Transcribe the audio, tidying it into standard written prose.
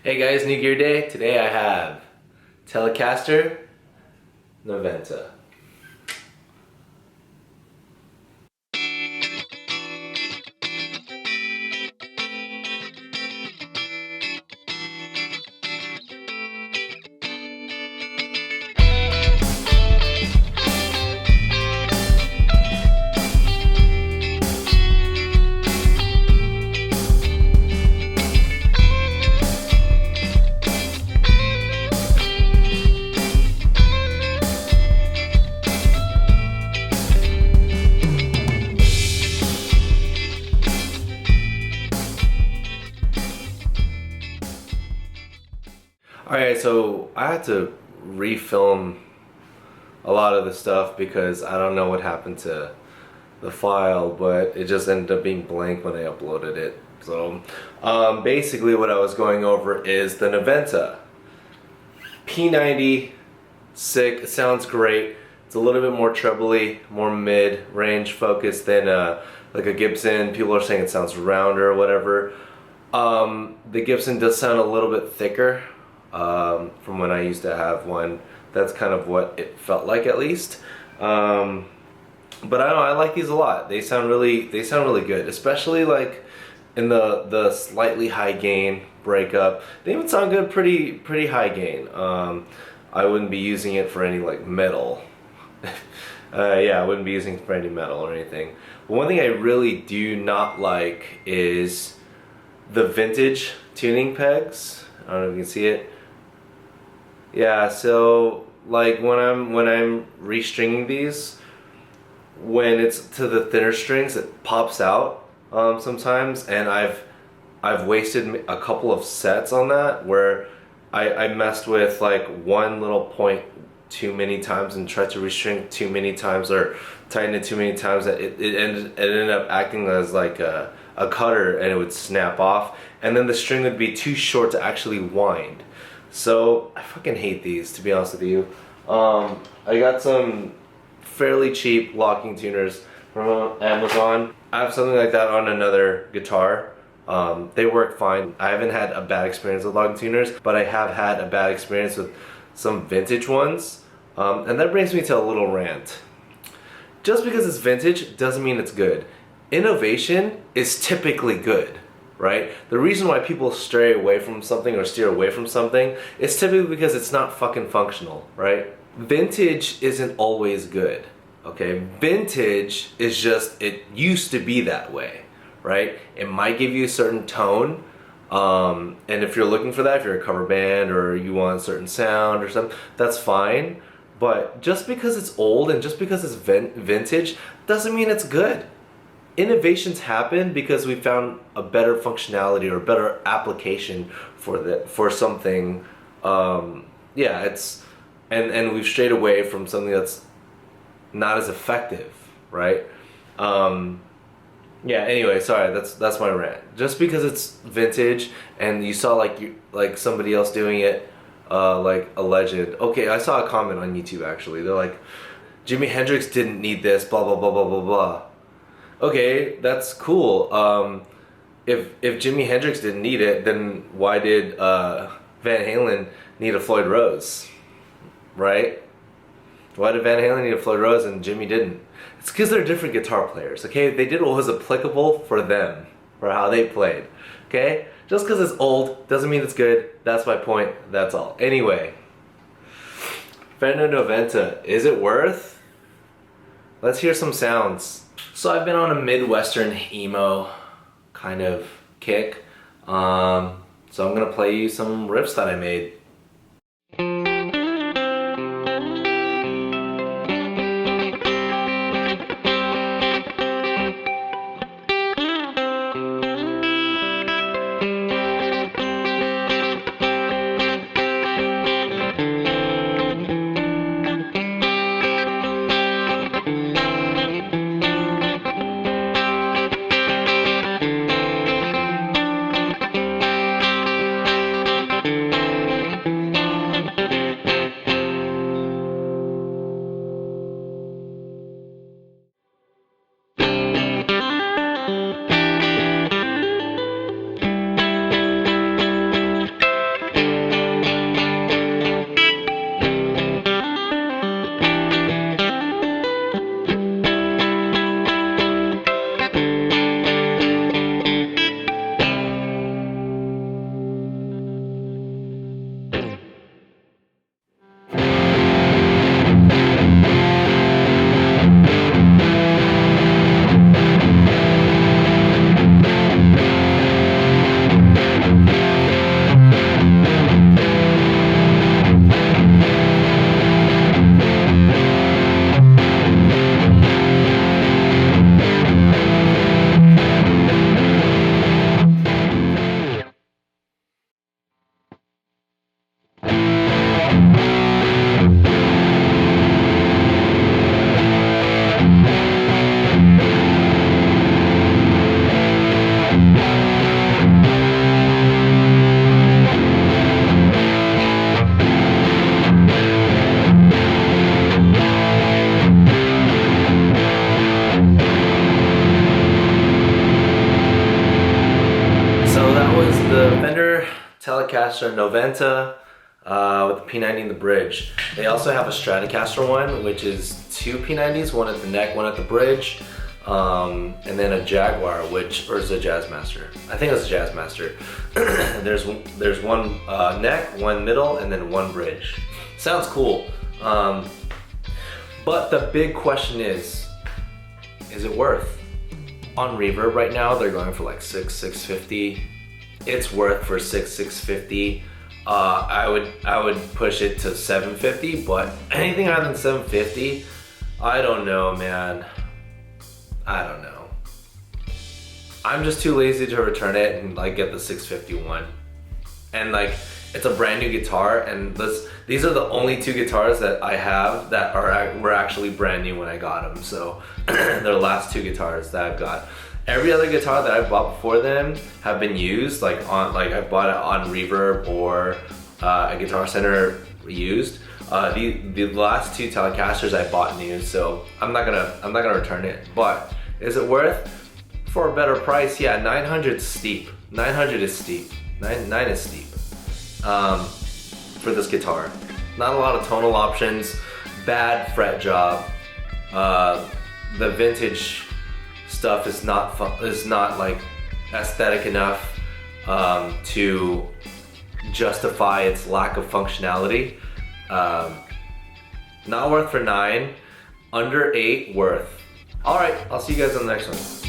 Hey guys, new gear day. Today I have Telecaster, Noventa. Alright, so I had to refilm a lot of the stuff because I don't know what happened to the file, but it just ended up being blank when I uploaded it. So basically what I was going over is the Noventa P90. Sick, it sounds great. It's a little bit more trebly, more mid-range focused than like a Gibson. People are saying it sounds rounder or whatever. The Gibson does sound a little bit thicker from when I used to have one. That's kind of what it felt like, at least. But I don't know, I like these a lot. They sound really good, especially like in the slightly high gain breakup. They even sound good pretty high gain. I wouldn't be using it for any like metal. Yeah, I wouldn't be using it for any metal or anything. But one thing I really do not like is the vintage tuning pegs. I don't know if you can see it. Yeah, so like when I'm restringing these, when it's to the thinner strings, it pops out sometimes, and I've wasted a couple of sets on that where I messed with like one little point too many times and tried to restring too many times or tighten it too many times that it ended up acting as like a cutter, and it would snap off, and then the string would be too short to actually wind. So I fucking hate these, to be honest with you. I got some fairly cheap locking tuners from Amazon. I have something like that on another guitar. They work fine. I haven't had a bad experience with locking tuners, but I have had a bad experience with some vintage ones. And that brings me to a little rant. Just because it's vintage doesn't mean it's good. Innovation is typically good, right? The reason why people stray away from something or steer away from something is typically because it's not fucking functional, right? Vintage isn't always good, okay? Vintage is just, it used to be that way, right? It might give you a certain tone, and if you're looking for that, if you're a cover band or you want a certain sound or something, that's fine. But just because it's old and just because it's vintage doesn't mean it's good. Innovations happen because we found a better functionality or a better application for something. Yeah, it's and we've strayed away from something that's not as effective, right? Yeah. Anyway, sorry. That's my rant. Just because it's vintage and you saw like somebody else doing it, like a legend. Okay, I saw a comment on YouTube actually. They're like, Jimi Hendrix didn't need this. Blah blah blah blah blah blah. Okay, that's cool. If Jimi Hendrix didn't need it, then why did Van Halen need a Floyd Rose, right? Why did Van Halen need a Floyd Rose and Jimmy didn't? It's because they're different guitar players, okay? They did what was applicable for them, for how they played, okay? Just because it's old doesn't mean it's good. That's my point, that's all. Anyway, Fender Noventa, is it worth? Let's hear some sounds. So I've been on a Midwestern emo kind of kick, so I'm gonna play you some riffs that I made. Telecaster Noventa with the P90 in the bridge. They also have a Stratocaster one, which is 2 P90s, one at the neck, one at the bridge. And then a Jaguar, or is a Jazzmaster? I think it's a Jazzmaster. there's one neck, one middle, and then one bridge. Sounds cool. But the big question is it worth? On Reverb right now, they're going for like $650. It's worth for $650. I would push it to $750, but anything higher than $750, I don't know, man. I don't know. I'm just too lazy to return it and like get the $650 one. And like, it's a brand new guitar, and these are the only 2 guitars that I have that were actually brand new when I got them. So they're the last 2 guitars that I've got. Every other guitar that I've bought before then have been used, like I bought it on Reverb or a Guitar Center used. The last 2 Telecasters I bought new, so I'm not gonna return it. But is it worth? For a better price, yeah. 900 is steep. 900 is steep. 9 is steep. For this guitar, not a lot of tonal options. Bad fret job. The vintage stuff is not like aesthetic enough to justify its lack of functionality. Not worth for 9. Under 8, worth. Alright, I'll see you guys on the next one.